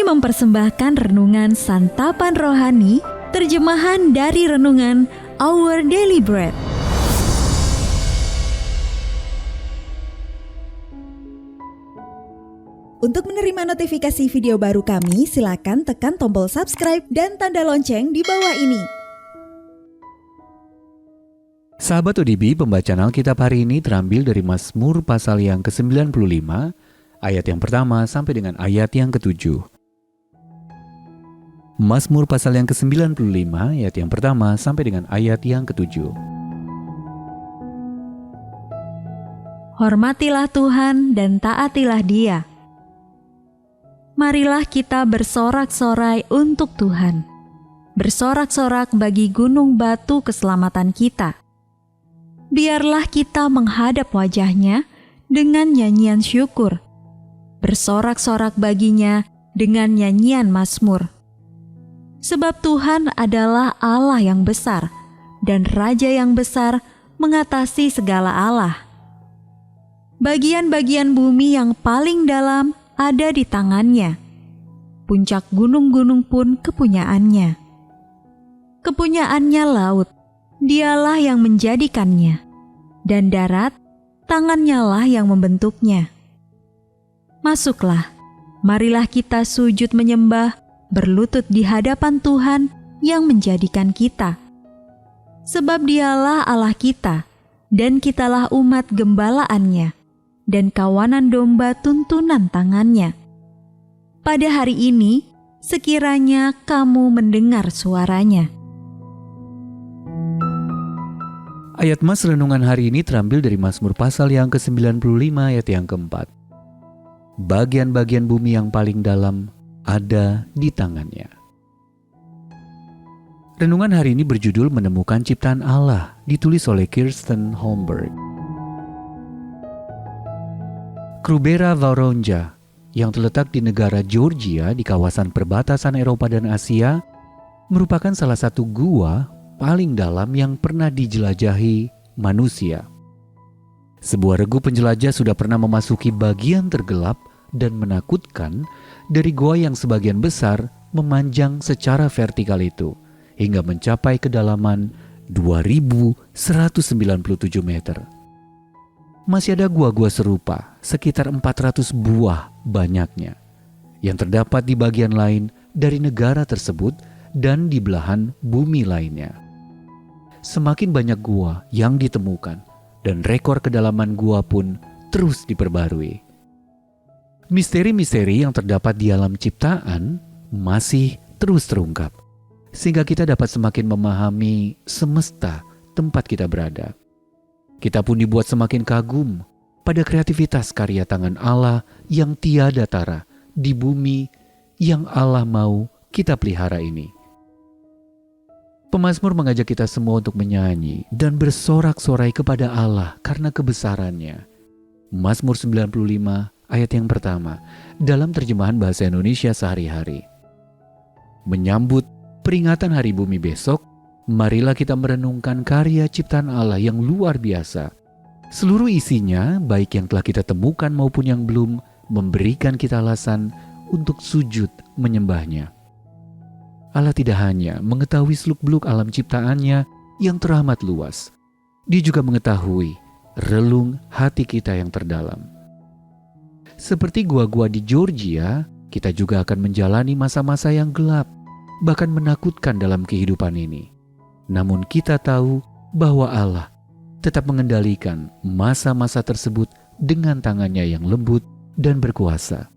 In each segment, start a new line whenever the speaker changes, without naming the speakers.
mempersembahkan renungan Santapan Rohani, terjemahan dari renungan Our Daily Bread.
Untuk menerima notifikasi video baru kami, silakan tekan tombol subscribe dan tanda lonceng di bawah ini.
Sahabat ODB, pembacaan Alkitab hari ini terambil dari Mazmur pasal yang ke-95, ayat yang pertama sampai dengan ayat yang ke-7. Mazmur pasal yang ke-95, ayat yang pertama sampai dengan ayat yang ke-7.
Hormatilah Tuhan dan taatilah Dia. Marilah kita bersorak-sorai untuk Tuhan. Bersorak-sorak bagi gunung batu keselamatan kita. Biarlah kita menghadap wajah-Nya dengan nyanyian syukur. Bersorak-sorak baginya dengan nyanyian mazmur. Sebab Tuhan adalah Allah yang besar, dan Raja yang besar mengatasi segala Allah. Bagian-bagian bumi yang paling dalam ada di tangan-Nya. Puncak gunung-gunung pun kepunyaannya. Kepunyaannya laut, Dialah yang menjadikannya, dan darat, tangan-Nya lah yang membentuknya. Masuklah, marilah kita sujud menyembah, berlutut di hadapan Tuhan yang menjadikan kita. Sebab Dialah Allah kita, dan kitalah umat gembalaannya, dan kawanan domba tuntunan tangan-Nya. Pada hari ini, sekiranya kamu mendengar suara-Nya.
Ayat Mas renungan hari ini terambil dari Mazmur pasal yang ke-95 ayat yang keempat. Bagian-bagian bumi yang paling dalam ada di tangan-Nya. Renungan hari ini berjudul Menemukan Ciptaan Allah, ditulis oleh Kirsten Holmberg. Krubera Voronezha yang terletak di negara Georgia di kawasan perbatasan Eropa dan Asia merupakan salah satu gua paling dalam yang pernah dijelajahi manusia. Sebuah regu penjelajah sudah pernah memasuki bagian tergelap dan menakutkan dari gua yang sebagian besar memanjang secara vertikal itu hingga mencapai kedalaman 2.197 meter. Masih ada gua-gua serupa, sekitar 400 buah banyaknya, yang terdapat di bagian lain dari negara tersebut dan di belahan bumi lainnya. Semakin banyak gua yang ditemukan dan rekor kedalaman gua pun terus diperbarui. Misteri-misteri yang terdapat di alam ciptaan masih terus terungkap, sehingga kita dapat semakin memahami semesta tempat kita berada. Kita pun dibuat semakin kagum pada kreativitas karya tangan Allah yang tiada tara di bumi yang Allah mau kita pelihara ini. Pemazmur mengajak kita semua untuk menyanyi dan bersorak-sorai kepada Allah karena kebesaran-Nya. Mazmur 95 ayat yang pertama dalam terjemahan bahasa Indonesia sehari-hari. Menyambut peringatan Hari Bumi besok, marilah kita merenungkan karya ciptaan Allah yang luar biasa. Seluruh isinya, baik yang telah kita temukan maupun yang belum, memberikan kita alasan untuk sujud menyembah-Nya. Allah tidak hanya mengetahui seluk-beluk alam ciptaannya yang teramat luas, Dia juga mengetahui relung hati kita yang terdalam. Seperti gua-gua di Georgia, kita juga akan menjalani masa-masa yang gelap, bahkan menakutkan dalam kehidupan ini. Namun kita tahu bahwa Allah tetap mengendalikan masa-masa tersebut dengan tangan-Nya yang lembut dan berkuasa.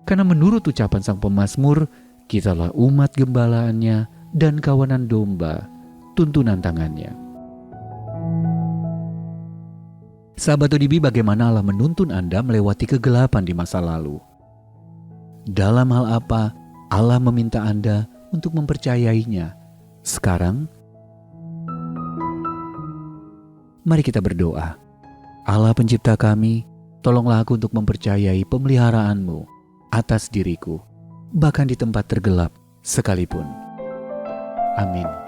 Karena menurut ucapan sang pemazmur, kitalah umat gembalaannya dan kawanan domba, tuntunan tangan-Nya. Sahabat ODB, bagaimana Allah menuntun Anda melewati kegelapan di masa lalu? Dalam hal apa Allah meminta Anda untuk mempercayainya sekarang? Mari kita berdoa. Allah pencipta kami, tolonglah aku untuk mempercayai pemeliharaan-Mu atas diriku, bahkan di tempat tergelap sekalipun. Amin.